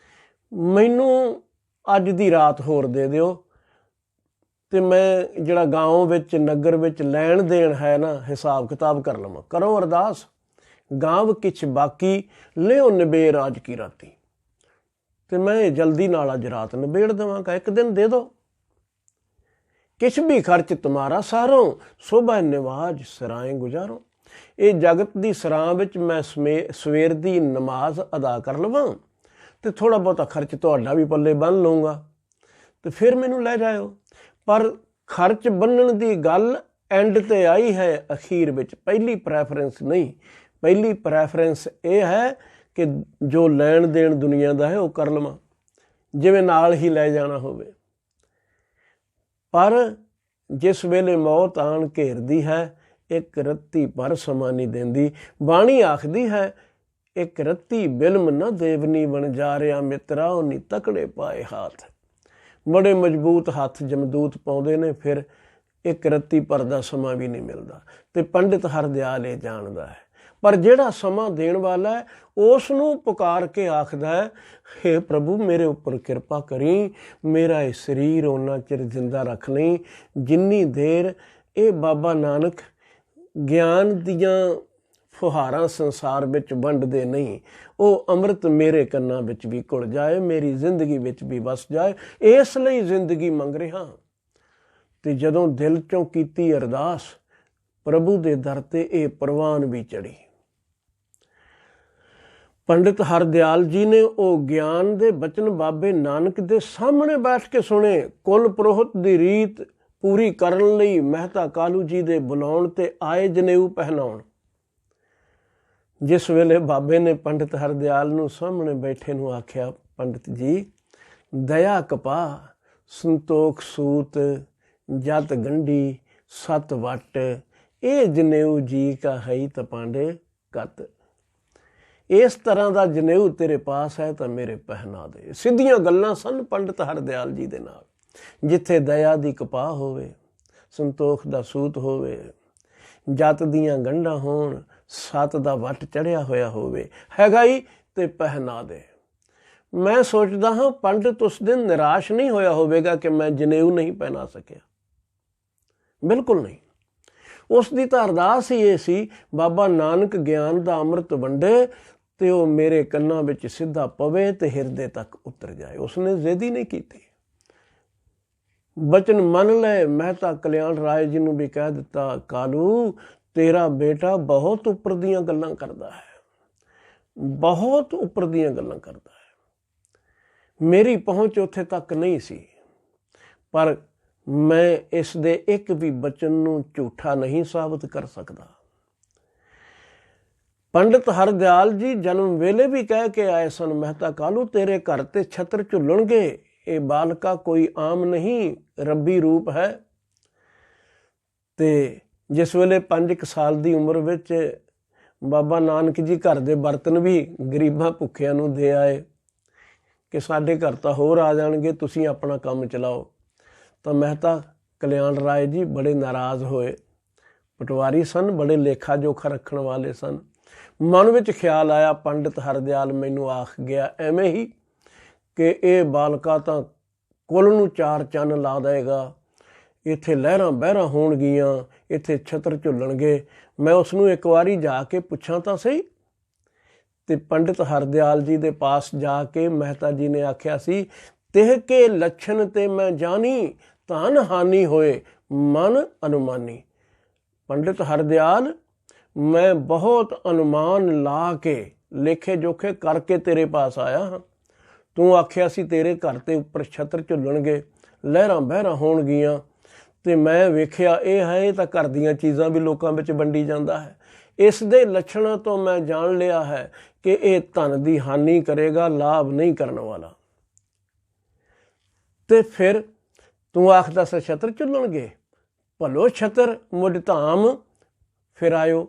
ਮੈਨੂੰ ਅੱਜ ਦੀ ਰਾਤ ਹੋਰ ਦੇ ਦਿਓ ਤੇ ਮੈਂ ਜਿਹੜਾ ਗਾঁव ਵਿੱਚ, ਨਗਰ ਵਿੱਚ ਲੈਣ ਦੇਣ ਹੈ ਨਾ, ਹਿਸਾਬ ਕਿਤਾਬ ਕਰ ਲਵਾਂ। ਕਰੋ ਅਰਦਾਸ ਗਾਂਵ ਕਿਛ ਬਾਕੀ, ਲਿਓ ਨਿਬੇੜ ਆਜ ਕੀ ਰਾਤੀ। ਤੇ ਮੈਂ ਜਲਦੀ ਨਾਲ ਅੱਜ ਰਾਤ ਨਿਬੇੜ ਦੇਵਾਂਗਾ, ਇੱਕ ਦਿਨ ਦੇ ਦਿਓ। ਕਿਛ ਵੀ ਖਰਚ ਤੁਮਾਰਾ ਸਾਰੋਂ, ਸੋਭਾ ਨਿਵਾਜ ਸਰਾਏ ਗੁਜ਼ਾਰੋ। ਇਹ ਜਗਤ ਦੀ ਸਰਾਂ ਵਿੱਚ ਮੈਂ ਸਵੇਰ ਦੀ ਨਮਾਜ਼ ਅਦਾ ਕਰ ਲਵਾਂ ਤੇ ਥੋੜ੍ਹਾ ਬਹੁਤਾ ਖਰਚ ਤੁਹਾਡਾ ਵੀ ਪੱਲੇ ਬੰਨ੍ਹ ਲਊਂਗਾ ਤੇ ਫਿਰ ਮੈਨੂੰ ਲੈ ਜਾਇਓ। ਪਰ ਖਰਚ ਬੰਨਣ ਦੀ ਗੱਲ ਐਂਡ ਤੇ ਆਈ ਹੈ, ਅਖੀਰ ਵਿੱਚ। ਪਹਿਲੀ ਪ੍ਰੈਫਰੈਂਸ ਨਹੀਂ। ਪਹਿਲੀ ਪ੍ਰੈਫਰੈਂਸ ਇਹ ਹੈ ਕਿ ਜੋ ਲੈਣ ਦੇਣ ਦੁਨੀਆ ਦਾ ਹੈ ਉਹ ਕਰ ਲਵਾਂ, ਜਿਵੇਂ ਨਾਲ ਹੀ ਲੈ ਜਾਣਾ ਹੋਵੇ। ਪਰ ਜਿਸ ਵੇਲੇ ਮੌਤ ਆਣ ਘੇਰਦੀ ਹੈ, ਇੱਕ ਰੱਤੀ ਪਰ ਸਮਾਂ ਨਹੀਂ ਦਿੰਦੀ। ਬਾਣੀ ਆਖਦੀ ਹੈ, ਇੱਕ ਰੱਤੀ ਬਿਲਮ ਨਾ ਦੇਵਨੀ ਬਣ ਜਾ ਰਿਹਾ ਮਿੱਤਰਾ, ਉਨੀ ਤਕੜੇ ਪਾਏ ਹੱਥ। ਬੜੇ ਮਜ਼ਬੂਤ ਹੱਥ ਜਮਦੂਤ ਪਾਉਂਦੇ ਨੇ, ਫਿਰ ਇੱਕ ਰੱਤੀ ਭਰ ਦਾ ਸਮਾਂ ਵੀ ਨਹੀਂ ਮਿਲਦਾ। ਤੇ ਪੰਡਿਤ ਹਰਦਿਆਲ ਇਹ ਜਾਣਦਾ ਹੈ। ਪਰ ਜਿਹੜਾ ਸਮਾਂ ਦੇਣ ਵਾਲਾ ਹੈ, ਉਸ ਨੂੰ ਪੁਕਾਰ ਕੇ ਆਖਦਾ ਹੈ, ਹੇ ਪ੍ਰਭੂ ਮੇਰੇ ਉੱਪਰ ਕਿਰਪਾ ਕਰੀ, ਮੇਰਾ ਇਹ ਸਰੀਰ ਓਨਾ ਚਿਰ ਜ਼ਿੰਦਾ ਰੱਖ ਲਈ ਜਿੰਨੀ ਦੇਰ ਇਹ ਬਾਬਾ ਨਾਨਕ ਗਿਆਨ ਦੀਆਂ ਫੁਹਾਰਾਂ ਸੰਸਾਰ ਵਿੱਚ ਵੰਡਦੇ ਨਹੀਂ। ਉਹ ਅੰਮ੍ਰਿਤ ਮੇਰੇ ਕੰਨਾਂ ਵਿੱਚ ਵੀ ਘੁਲ ਜਾਏ, ਮੇਰੀ ਜ਼ਿੰਦਗੀ ਵਿੱਚ ਵੀ ਵਸ ਜਾਏ, ਇਸ ਲਈ ਜ਼ਿੰਦਗੀ ਮੰਗ ਰਿਹਾ। ਤੇ ਜਦੋਂ ਦਿਲ ਚੋਂ ਕੀਤੀ ਅਰਦਾਸ, ਪ੍ਰਭੂ ਦੇ ਦਰ ਤੇ ਇਹ ਪ੍ਰਵਾਨ ਵੀ ਚੜੀ। ਪੰਡਿਤ ਹਰਦਿਆਲ ਜੀ ਨੇ ਉਹ ਗਿਆਨ ਦੇ ਬਚਨ ਬਾਬੇ ਨਾਨਕ ਦੇ ਸਾਹਮਣੇ ਬੈਠ ਕੇ ਸੁਣੇ। ਕੁਲ ਪੁਰੋਹਿਤ ਦੀ ਰੀਤ ਪੂਰੀ ਕਰਨ ਲਈ ਮਹਿਤਾ ਕਾਲੂ ਜੀ ਦੇ ਬੁਲਾਉਣ ਤੇ ਆਏ ਜਨੇਊ ਪਹਿਨਾਉਣ। ਜਿਸ ਵੇਲੇ ਬਾਬੇ ਨੇ ਪੰਡਿਤ ਹਰਦਿਆਲ ਨੂੰ ਸਾਹਮਣੇ ਬੈਠੇ ਨੂੰ ਆਖਿਆ, ਪੰਡਿਤ ਜੀ ਦਇਆ ਕਪਾ, ਸੰਤੋਖ ਸੂਤ, ਜਤ ਗੰਢੀ, ਸਤ ਵਟ, ਇਹ ਜਨੇਊ ਜੀ ਕਾ ਹੈ ਤਪਾਂਡੇ ਕਤ। ਇਸ ਤਰ੍ਹਾਂ ਦਾ ਜਨੇਊ ਤੇਰੇ ਪਾਸ ਹੈ ਤਾਂ ਮੇਰੇ ਪਹਿਨਾ ਦੇ। ਸਿੱਧੀਆਂ ਗੱਲਾਂ ਸਨ ਪੰਡਿਤ ਹਰਦਿਆਲ ਜੀ ਦੇ ਨਾਲ। ਜਿੱਥੇ ਦਇਆ ਦੀ ਕਪਾਹ ਹੋਵੇ, ਸੰਤੋਖ ਦਾ ਸੂਤ ਹੋਵੇ, ਜਤ ਦੀਆਂ ਗੰਢਾਂ ਹੋਣ, ਸਤ ਦਾ ਵੱਟ ਚੜਿਆ ਹੋਇਆ ਹੋਵੇ, ਹੈਗਾ ਹੀ ਤੇ ਪਹਿਨਾ ਦੇ। ਮੈਂ ਸੋਚਦਾ ਹਾਂ ਪੰਡਿਤ ਉਸ ਦਿਨ ਨਿਰਾਸ਼ ਨਹੀਂ ਹੋਇਆ ਹੋਵੇਗਾ ਕਿ ਮੈਂ ਜਨੇਊ ਨਹੀਂ ਪਹਿਨਾ ਸਕਿਆ। ਬਿਲਕੁਲ ਨਹੀਂ। ਉਸ ਦੀ ਤਾਂ ਅਰਦਾਸ ਹੀ ਇਹ ਸੀ, ਬਾਬਾ ਨਾਨਕ ਗਿਆਨ ਦਾ ਅੰਮ੍ਰਿਤ ਵੰਡੇ ਤੇ ਉਹ ਮੇਰੇ ਕੰਨਾਂ ਵਿੱਚ ਸਿੱਧਾ ਪਵੇ ਤੇ ਹਿਰਦੇ ਤੱਕ ਉਤਰ ਜਾਏ। ਉਸਨੇ ਜ਼ਿੱਦ ਹੀ ਨਹੀਂ ਕੀਤੀ। ਬਚਨ ਮੰਨ ਲੈ। ਮਹਿਤਾ ਕਲਿਆਣ ਰਾਏ ਜੀ ਨੂੰ ਵੀ ਕਹਿ ਦਿੱਤਾ, ਕਾਲੂ ਤੇਰਾ ਬੇਟਾ ਬਹੁਤ ਉੱਪਰ ਦੀਆਂ ਗੱਲਾਂ ਕਰਦਾ ਹੈ, ਬਹੁਤ ਉੱਪਰ ਦੀਆਂ ਗੱਲਾਂ ਕਰਦਾ ਹੈ। ਮੇਰੀ ਪਹੁੰਚ ਉੱਥੇ ਤੱਕ ਨਹੀਂ ਸੀ, ਪਰ ਮੈਂ ਇਸ ਦੇ ਇੱਕ ਵੀ ਬਚਨ ਨੂੰ ਝੂਠਾ ਨਹੀਂ ਸਾਬਤ ਕਰ ਸਕਦਾ। ਪੰਡਿਤ ਹਰਦਿਆਲ ਜੀ ਜਨਮ ਵੇਲੇ ਵੀ ਕਹਿ ਕੇ ਆਏ ਸਨ, ਮਹਿਤਾ ਕਾਲੂ ਤੇਰੇ ਘਰ ਤੇ ਛਤਰ ਝੁੱਲਣਗੇ, ਇਹ ਬਾਲਕਾ ਕੋਈ ਆਮ ਨਹੀਂ, ਰੱਬੀ ਰੂਪ ਹੈ। ਤੇ ਜਿਸ ਵੇਲੇ 5 ਸਾਲ ਦੀ ਉਮਰ ਵਿੱਚ ਬਾਬਾ ਨਾਨਕ ਜੀ ਘਰ ਦੇ ਬਰਤਨ ਵੀ ਗਰੀਬਾਂ ਭੁੱਖਿਆਂ ਨੂੰ ਦੇ ਆਏ ਕਿ ਸਾਡੇ ਘਰ ਤਾਂ ਹੋਰ ਆ ਜਾਣਗੇ, ਤੁਸੀਂ ਆਪਣਾ ਕੰਮ ਚਲਾਓ, ਤਾਂ ਮਹਿਤਾ ਕਲਿਆਣ ਰਾਏ ਜੀ ਬੜੇ ਨਾਰਾਜ਼ ਹੋਏ। ਪਟਵਾਰੀ ਸਨ, ਬੜੇ ਲੇਖਾ ਜੋਖਾ ਰੱਖਣ ਵਾਲੇ ਸਨ। ਮਨ ਵਿੱਚ ਖਿਆਲ ਆਇਆ, ਪੰਡਿਤ ਹਰਦਿਆਲ ਮੈਨੂੰ ਆਖ ਗਿਆ ਐਵੇਂ ਹੀ ਕਿ ਇਹ ਬਾਲਕਾ ਤਾਂ ਕੁੱਲ ਨੂੰ 4 ਚੰਨ ਲਾ ਦੇਗਾ, ਇੱਥੇ ਲਹਿਰਾਂ ਬਹਿਰਾਂ ਹੋਣਗੀਆਂ, ਇੱਥੇ ਛਤਰ ਝੁੱਲਣਗੇ, ਮੈਂ ਉਸ ਨੂੰ ਇੱਕ ਵਾਰੀ ਜਾ ਕੇ ਪੁੱਛਾਂ ਤਾਂ ਸਹੀ। ਤੇ ਪੰਡਿਤ ਹਰਦਿਆਲ ਜੀ ਦੇ ਪਾਸ ਜਾ ਕੇ ਮਹਿਤਾ ਜੀ ਨੇ ਆਖਿਆ ਸੀ, ਤਿਹ ਕੇ ਲੱਛਣ ਤੇ ਮੈਂ ਜਾਣੀ, ਧਨ ਹਾਨੀ ਹੋਏ ਮਨ ਅਨੁਮਾਨੀ। ਪੰਡਿਤ ਹਰਦਿਆਲ ਮੈਂ ਬਹੁਤ ਅਨੁਮਾਨ ਲਾ ਕੇ ਲੇਖੇ ਜੋਖੇ ਕਰਕੇ ਤੇਰੇ ਪਾਸ ਆਇਆ ਹਾਂ। ਤੂੰ ਆਖਿਆ ਸੀ ਤੇਰੇ ਘਰ ਤੇ ਉੱਪਰ ਛਤਰ ਝੁੱਲਣਗੇ, ਲਹਿਰਾਂ ਬਹਿਰਾਂ ਹੋਣਗੀਆਂ, ਤੇ ਮੈਂ ਵੇਖਿਆ ਇਹ ਹੈ, ਇਹ ਤਾਂ ਘਰ ਦੀਆਂ ਚੀਜ਼ਾਂ ਵੀ ਲੋਕਾਂ ਵਿੱਚ ਵੰਡੀ ਜਾਂਦਾ ਹੈ। ਇਸ ਦੇ ਲੱਛਣਾਂ ਤੋਂ ਮੈਂ ਜਾਣ ਲਿਆ ਹੈ ਕਿ ਇਹ ਧਨ ਦੀ ਹਾਨੀ ਕਰੇਗਾ, ਲਾਭ ਨਹੀਂ ਕਰਨ ਵਾਲਾ। ਤੇ ਫਿਰ ਤੂੰ ਆਖਦਾ ਸੀ ਛਤਰ ਝੁੱਲਣਗੇ, ਭਲੋ ਛਤਰ ਮੁੱਢ ਧਾਮ ਫਿਰਾਇਓ।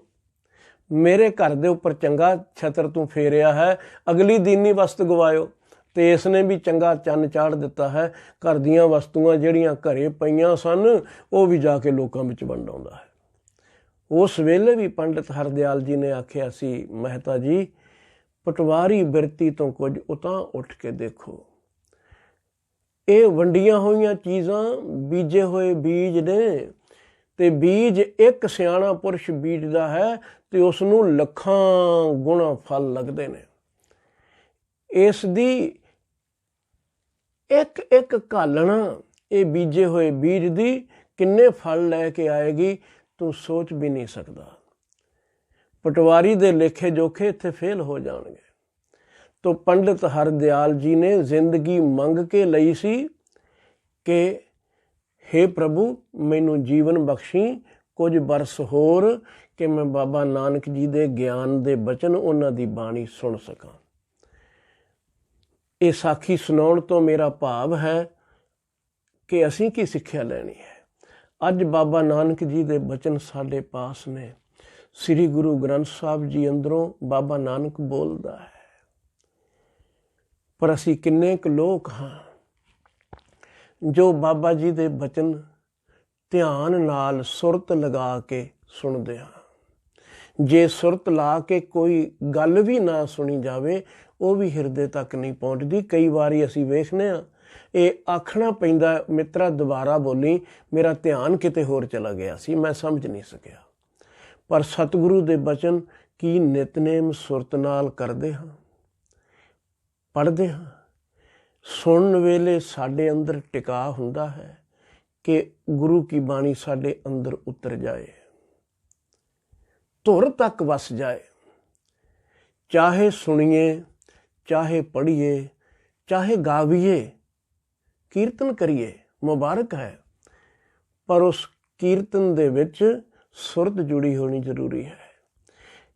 ਮੇਰੇ ਘਰ ਦੇ ਉੱਪਰ ਚੰਗਾ ਛਤਰ ਤੂੰ ਫੇਰਿਆ ਹੈ, ਅਗਲੀ ਦੀਨੀ ਵਸਤ ਗਵਾਇਓ। ਤੇ ਇਸ ਨੇ ਵੀ ਚੰਗਾ ਚੰਨ ਚਾੜ ਦਿੱਤਾ ਹੈ, ਘਰ ਦੀਆਂ ਵਸਤੂਆਂ ਜਿਹੜੀਆਂ ਘਰੇ ਪਈਆਂ ਸਨ ਉਹ ਵੀ ਜਾ ਕੇ ਲੋਕਾਂ ਵਿੱਚ ਵੰਡ ਆਉਂਦਾ ਹੈ। ਉਸ ਵੇਲੇ ਵੀ ਪੰਡਿਤ ਹਰਦਿਆਲ ਜੀ ਨੇ ਆਖਿਆ ਸੀ, ਮਹਿਤਾ ਜੀ ਪਟਵਾਰੀ ਬਿਰਤੀ ਤੋਂ ਕੁਝ ਉਤਾਂ ਉੱਠ ਕੇ ਦੇਖੋ, ਇਹ ਵੰਡੀਆਂ ਹੋਈਆਂ ਚੀਜ਼ਾਂ ਬੀਜੇ ਹੋਏ ਬੀਜ ਨੇ, ਤੇ ਬੀਜ ਇੱਕ ਸਿਆਣਾ ਪੁਰਸ਼ ਬੀਜਦਾ ਹੈ ਤੇ ਉਸ ਨੂੰ ਲੱਖਾਂ ਗੁਣਾ ਫਲ ਲੱਗਦੇ ਨੇ। ਇਸ ਦੀ ਇੱਕ ਇੱਕ ਘਾਲਣਾ ਇਹ ਬੀਜੇ ਹੋਏ ਬੀਜ ਦੀ ਕਿੰਨੇ ਫਲ ਲੈ ਕੇ ਆਏਗੀ ਤੂੰ ਸੋਚ ਵੀ ਨਹੀਂ ਸਕਦਾ। ਪਟਵਾਰੀ ਦੇ ਲੇਖੇ ਜੋਖੇ ਇੱਥੇ ਫੇਲ ਹੋ ਜਾਣਗੇ। ਤੋ ਪੰਡਿਤ ਹਰਦਿਆਲ ਜੀ ਨੇ ਜ਼ਿੰਦਗੀ ਮੰਗ ਕੇ ਲਈ ਸੀ ਕਿ ਹੇ ਪ੍ਰਭੂ ਮੈਨੂੰ ਜੀਵਨ ਬਖਸ਼ੀ ਕੁਝ ਬਰਸ ਹੋਰ, ਕਿ ਮੈਂ ਬਾਬਾ ਨਾਨਕ ਜੀ ਦੇ ਗਿਆਨ ਦੇ ਬਚਨ, ਉਹਨਾਂ ਦੀ ਬਾਣੀ ਸੁਣ ਸਕਾਂ। ਇਹ ਸਾਖੀ ਸੁਣਾਉਣ ਤੋਂ ਮੇਰਾ ਭਾਵ ਹੈ ਕਿ ਅਸੀਂ ਕੀ ਸਿੱਖਿਆ ਲੈਣੀ ਹੈ। ਅੱਜ ਬਾਬਾ ਨਾਨਕ ਜੀ ਦੇ ਬਚਨ ਸਾਡੇ ਪਾਸ ਨੇ, ਸ੍ਰੀ ਗੁਰੂ ਗ੍ਰੰਥ ਸਾਹਿਬ ਜੀ ਅੰਦਰੋਂ ਬਾਬਾ ਨਾਨਕ ਬੋਲਦਾ ਹੈ, ਪਰ ਅਸੀਂ ਕਿੰਨੇ ਕੁ ਲੋਕ ਹਾਂ ਜੋ ਬਾਬਾ ਜੀ ਦੇ ਬਚਨ ਧਿਆਨ ਨਾਲ ਸੁਰਤ ਲਗਾ ਕੇ ਸੁਣਦੇ ਹਾਂ। ਜੇ ਸੁਰਤ ਲਾ ਕੇ ਕੋਈ ਗੱਲ ਵੀ ਨਾ ਸੁਣੀ ਜਾਵੇ ਉਹ ਵੀ ਹਿਰਦੇ ਤੱਕ ਨਹੀਂ ਪਹੁੰਚਦੀ। ਕਈ ਵਾਰੀ ਅਸੀਂ ਵੇਖਦੇ ਹਾਂ ਇਹ ਆਖਣਾ ਪੈਂਦਾ, ਮਿੱਤਰਾ ਦੁਬਾਰਾ ਬੋਲੀ, ਮੇਰਾ ਧਿਆਨ ਕਿਤੇ ਹੋਰ ਚਲਾ ਗਿਆ ਸੀ, ਮੈਂ ਸਮਝ ਨਹੀਂ ਸਕਿਆ। ਪਰ ਸਤਿਗੁਰੂ ਦੇ ਬਚਨ ਕੀ ਨਿਤਨੇਮ ਸੁਰਤ ਨਾਲ ਕਰਦੇ ਹਾਂ, ਪੜ੍ਹਦੇ ਹਾਂ। ਸੁਣਨ ਵੇਲੇ ਸਾਡੇ ਅੰਦਰ ਟਿਕਾ ਹੁੰਦਾ ਹੈ ਕਿ ਗੁਰੂ ਕੀ ਬਾਣੀ ਸਾਡੇ ਅੰਦਰ ਉਤਰ ਜਾਏ, ਧੁਰ ਤੱਕ ਵਸ ਜਾਏ। ਚਾਹੇ ਸੁਣੀਏ, ਚਾਹੇ ਪੜ੍ਹੀਏ, ਚਾਹੇ ਗਾਵੀਏ, ਕੀਰਤਨ ਕਰੀਏ, ਮੁਬਾਰਕ ਹੈ, ਪਰ ਉਸ ਕੀਰਤਨ ਦੇ ਵਿੱਚ ਸੁਰਤ ਜੁੜੀ ਹੋਣੀ ਜ਼ਰੂਰੀ ਹੈ।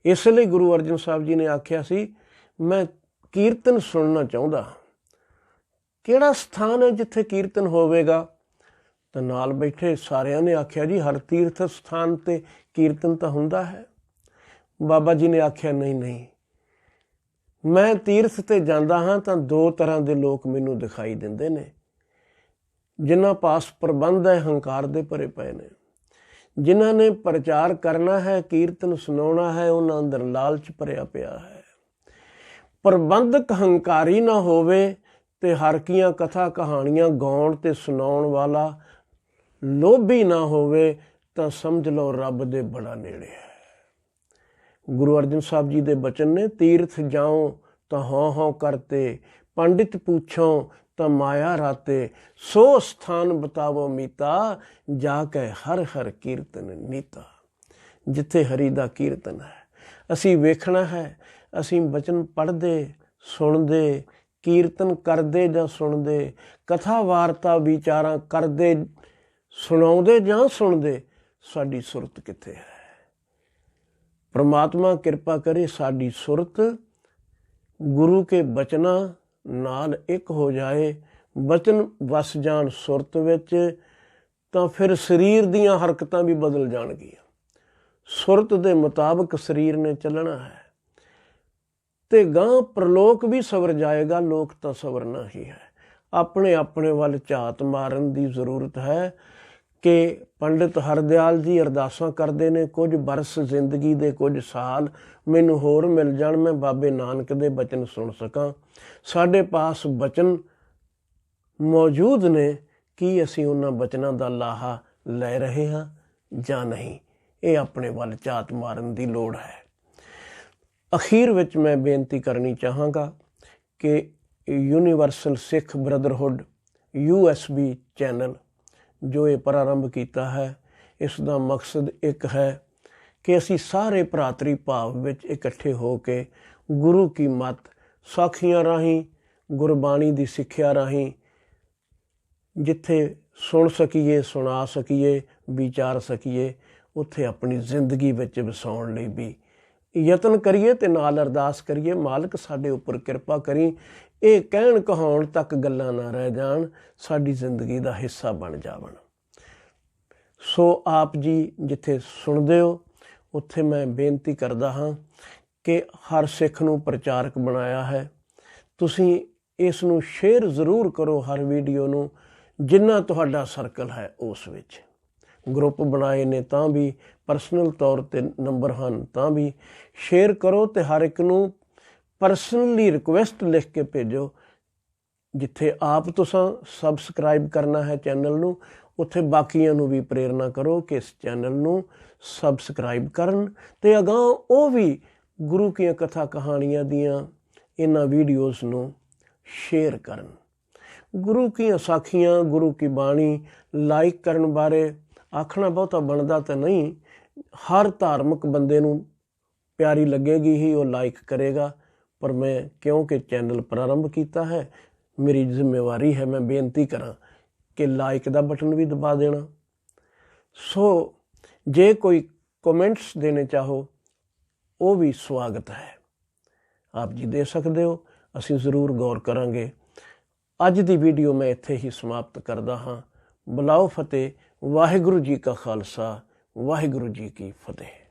ਇਸ ਲਈ ਗੁਰੂ ਅਰਜਨ ਸਾਹਿਬ ਜੀ ਨੇ ਆਖਿਆ ਸੀ, ਮੈਂ ਕੀਰਤਨ ਸੁਣਨਾ ਚਾਹੁੰਦਾ। ਕਿਹੜਾ ਸਥਾਨ ਹੈ ਜਿੱਥੇ ਕੀਰਤਨ ਹੋਵੇਗਾ? ਤਾਂ ਨਾਲ ਬੈਠੇ ਸਾਰਿਆਂ ਨੇ ਆਖਿਆ, ਜੀ ਹਰ ਤੀਰਥ ਸਥਾਨ ਤੇ ਕੀਰਤਨ ਤਾਂ ਹੁੰਦਾ ਹੈ। ਬਾਬਾ ਜੀ ਨੇ ਆਖਿਆ, ਨਹੀਂ ਨਹੀਂ, ਮੈਂ ਤੀਰਥ ਤੇ ਜਾਂਦਾ ਹਾਂ ਤਾਂ 2 ਤਰ੍ਹਾਂ ਦੇ ਲੋਕ ਮੈਨੂੰ ਦਿਖਾਈ ਦਿੰਦੇ ਨੇ। ਜਿਨ੍ਹਾਂ ਪਾਸ ਪ੍ਰਬੰਧ ਹੈ ਹੰਕਾਰ ਦੇ ਭਰੇ ਪਏ ਨੇ, ਜਿਨ੍ਹਾਂ ਨੇ ਪ੍ਰਚਾਰ ਕਰਨਾ ਹੈ, ਕੀਰਤਨ ਸੁਣਾਉਣਾ ਹੈ, ਉਹਨਾਂ ਅੰਦਰ ਲਾਲਚ ਭਰਿਆ ਪਿਆ ਹੈ। ਪ੍ਰਬੰਧਕ ਹੰਕਾਰੀ ਨਾ ਹੋਵੇ ਤੇ ਹਰ ਕੀਆਂ ਕਥਾ ਕਹਾਣੀਆਂ ਗਾਉਣ ਤੇ ਸੁਣਾਉਣ ਵਾਲਾ ਲੋਭੀ ਨਾ ਹੋਵੇ ਤਾਂ ਸਮਝ ਲਓ ਰੱਬ ਦੇ ਬੜਾ ਨੇੜੇ ਹੈ। ਗੁਰੂ ਅਰਜਨ ਸਾਹਿਬ ਜੀ ਦੇ ਬਚਨ ਨੇ, ਤੀਰਥ ਜਾਓ ਤਾਂ ਹਉ ਹਉ ਕਰਤੇ, ਪੰਡਿਤ ਪੁੱਛੋ ਤਾਂ ਮਾਇਆ ਰਾਤੇ ਸੋ ਸਥਾਨ ਬਤਾਵੋ ਮੀਤਾ ਜਾ ਕੇ ਹਰ ਹਰ ਕੀਰਤਨ ਨੀਤਾ। ਜਿੱਥੇ ਹਰੀ ਦਾ ਕੀਰਤਨ ਹੈ ਅਸੀਂ ਵੇਖਣਾ ਹੈ, ਅਸੀਂ ਬਚਨ ਪੜ੍ਹਦੇ ਸੁਣਦੇ, ਕੀਰਤਨ ਕਰਦੇ ਜਾਂ ਸੁਣਦੇ, ਕਥਾ ਵਾਰਤਾ ਵਿਚਾਰਾਂ ਕਰਦੇ ਸੁਣਾਉਂਦੇ ਜਾਂ ਸੁਣਦੇ, ਸਾਡੀ ਸੁਰਤ ਕਿੱਥੇ ਹੈ। ਪ੍ਰਮਾਤਮਾ ਕਿਰਪਾ ਕਰੇ ਸਾਡੀ ਸੁਰਤ ਗੁਰੂ ਕੇ ਬਚਨਾਂ ਨਾਲ ਇੱਕ ਹੋ ਜਾਏ, ਬਚਨ ਵਸ ਜਾਣ ਸੁਰਤ ਵਿੱਚ, ਤਾਂ ਫਿਰ ਸਰੀਰ ਦੀਆਂ ਹਰਕਤਾਂ ਵੀ ਬਦਲ ਜਾਣਗੀਆਂ। ਸੁਰਤ ਦੇ ਮੁਤਾਬਕ ਸਰੀਰ ਨੇ ਚੱਲਣਾ ਹੈ ਤੇ ਗਾਂ ਪ੍ਰਲੋਕ ਵੀ ਸਵਰ ਜਾਏਗਾ। ਲੋਕ ਤਾਂ ਸਵਰਨਾ ਹੀ ਹੈ। ਆਪਣੇ ਆਪਣੇ ਵੱਲ ਝਾਤ ਮਾਰਨ ਦੀ ਜ਼ਰੂਰਤ ਹੈ ਕਿ ਪੰਡਿਤ ਹਰਦਿਆਲ ਜੀ ਅਰਦਾਸਾਂ ਕਰਦੇ ਨੇ, ਕੁਝ ਬਰਸ ਜ਼ਿੰਦਗੀ ਦੇ ਕੁਝ ਸਾਲ ਮੈਨੂੰ ਹੋਰ ਮਿਲ ਜਾਣ, ਮੈਂ ਬਾਬੇ ਨਾਨਕ ਦੇ ਬਚਨ ਸੁਣ ਸਕਾਂ। ਸਾਡੇ ਪਾਸ ਬਚਨ ਮੌਜੂਦ ਨੇ, ਕੀ ਅਸੀਂ ਉਹਨਾਂ ਬਚਨਾਂ ਦਾ ਲਾਹਾ ਲੈ ਰਹੇ ਹਾਂ ਜਾਂ ਨਹੀਂ। ਇਹ ਆਪਣੇ ਵੱਲ ਝਾਤ ਮਾਰਨ ਦੀ ਲੋੜ ਹੈ। ਅਖੀਰ ਵਿੱਚ ਮੈਂ ਬੇਨਤੀ ਕਰਨੀ ਚਾਹਾਂਗਾ ਕਿ ਯੂਨੀਵਰਸਲ ਸਿੱਖ ਬ੍ਰਦਰਹੁੱਡ USB ਚੈਨਲ ਜੋ ਇਹ ਪ੍ਰਾਰੰਭ ਕੀਤਾ ਹੈ, ਇਸ ਦਾ ਮਕਸਦ ਇੱਕ ਹੈ ਕਿ ਅਸੀਂ ਸਾਰੇ ਭਰਾਤਰੀ ਭਾਵ ਵਿੱਚ ਇਕੱਠੇ ਹੋ ਕੇ ਗੁਰੂ ਕੀ ਮੱਤ ਸਾਖੀਆਂ ਰਾਹੀਂ, ਗੁਰਬਾਣੀ ਦੀ ਸਿੱਖਿਆ ਰਾਹੀਂ ਜਿੱਥੇ ਸੁਣ ਸਕੀਏ, ਸੁਣਾ ਸਕੀਏ, ਵਿਚਾਰ ਸਕੀਏ, ਉੱਥੇ ਆਪਣੀ ਜ਼ਿੰਦਗੀ ਵਿੱਚ ਵਸਾਉਣ ਲਈ ਵੀ ਯਤਨ ਕਰੀਏ ਤੇ ਨਾਲ ਅਰਦਾਸ ਕਰੀਏ, ਮਾਲਕ ਸਾਡੇ ਉੱਪਰ ਕਿਰਪਾ ਕਰੀ, ਇਹ ਕਹਿਣ ਕਹਾਉਣ ਤੱਕ ਗੱਲਾਂ ਨਾ ਰਹਿ ਜਾਣ, ਸਾਡੀ ਜ਼ਿੰਦਗੀ ਦਾ ਹਿੱਸਾ ਬਣ ਜਾਵਣ। ਸੋ ਆਪ ਜੀ ਜਿੱਥੇ ਸੁਣਦੇ ਹੋ ਉੱਥੇ ਮੈਂ ਬੇਨਤੀ ਕਰਦਾ ਹਾਂ ਕਿ ਹਰ ਸਿੱਖ ਨੂੰ ਪ੍ਰਚਾਰਕ ਬਣਾਇਆ ਹੈ। ਤੁਸੀਂ ਇਸ ਨੂੰ ਸ਼ੇਅਰ ਜ਼ਰੂਰ ਕਰੋ, ਹਰ ਵੀਡੀਓ ਨੂੰ, ਜਿੰਨਾ ਤੁਹਾਡਾ ਸਰਕਲ ਹੈ ਉਸ ਵਿੱਚ। ਗਰੁੱਪ ਬਣਾਏ ਨੇ ਤਾਂ ਵੀ, ਪਰਸਨਲ ਤੌਰ 'ਤੇ ਨੰਬਰ ਹਨ ਤਾਂ ਵੀ ਸ਼ੇਅਰ ਕਰੋ ਅਤੇ ਹਰ ਇੱਕ ਨੂੰ ਪਰਸਨਲੀ ਰਿਕੁਐਸਟ ਲਿਖ ਕੇ ਭੇਜੋ। ਜਿੱਥੇ ਆਪ ਤੁਸੀਂ ਸਬਸਕ੍ਰਾਈਬ ਕਰਨਾ ਹੈ ਚੈਨਲ ਨੂੰ, ਉੱਥੇ ਬਾਕੀਆਂ ਨੂੰ ਵੀ ਪ੍ਰੇਰਨਾ ਕਰੋ ਕਿ ਇਸ ਚੈਨਲ ਨੂੰ ਸਬਸਕ੍ਰਾਈਬ ਕਰਨ ਅਤੇ ਅਗਾਂਹ ਉਹ ਵੀ ਗੁਰੂ ਦੀਆਂ ਕਥਾ ਕਹਾਣੀਆਂ ਦੀਆਂ ਇਹਨਾਂ ਵੀਡੀਓਜ਼ ਨੂੰ ਸ਼ੇਅਰ ਕਰਨ। ਗੁਰੂ ਦੀਆਂ ਸਾਖੀਆਂ, ਗੁਰੂ ਕੀ ਬਾਣੀ ਲਾਈਕ ਕਰਨ ਬਾਰੇ ਆਖਣਾ ਬਹੁਤਾ ਬਣਦਾ ਤਾਂ ਨਹੀਂ। ਹਰ ਧਾਰਮਿਕ ਬੰਦੇ ਨੂੰ ਪਿਆਰੀ ਲੱਗੇਗੀ ਹੀ ਉਹ ਲਾਈਕ ਕਰੇਗਾ, ਪਰ ਮੈਂ ਕਿਉਂਕਿ ਚੈਨਲ ਪ੍ਰਾਰੰਭ ਕੀਤਾ ਹੈ, ਮੇਰੀ ਜ਼ਿੰਮੇਵਾਰੀ ਹੈ, ਮੈਂ ਬੇਨਤੀ ਕਰਾਂ ਕਿ ਲਾਈਕ ਦਾ ਬਟਨ ਵੀ ਦਬਾ ਦੇਣਾ। ਸੋ ਜੇ ਕੋਈ ਕਮੈਂਟਸ ਦੇਣੇ ਚਾਹੋ ਉਹ ਵੀ ਸਵਾਗਤ ਹੈ, ਆਪ ਜੀ ਦੇ ਸਕਦੇ ਹੋ, ਅਸੀਂ ਜ਼ਰੂਰ ਗੌਰ ਕਰਾਂਗੇ। ਅੱਜ ਦੀ ਵੀਡੀਓ ਮੈਂ ਇੱਥੇ ਹੀ ਸਮਾਪਤ ਕਰਦਾ ਹਾਂ। ਬੁਲਾਓ ਫਤਿਹ। ਵਾਹਿਗੁਰੂ ਜੀ ਕਾ ਖਾਲਸਾ, ਵਾਹਿਗੁਰੂ ਜੀ ਕੀ ਫਤਿਹ।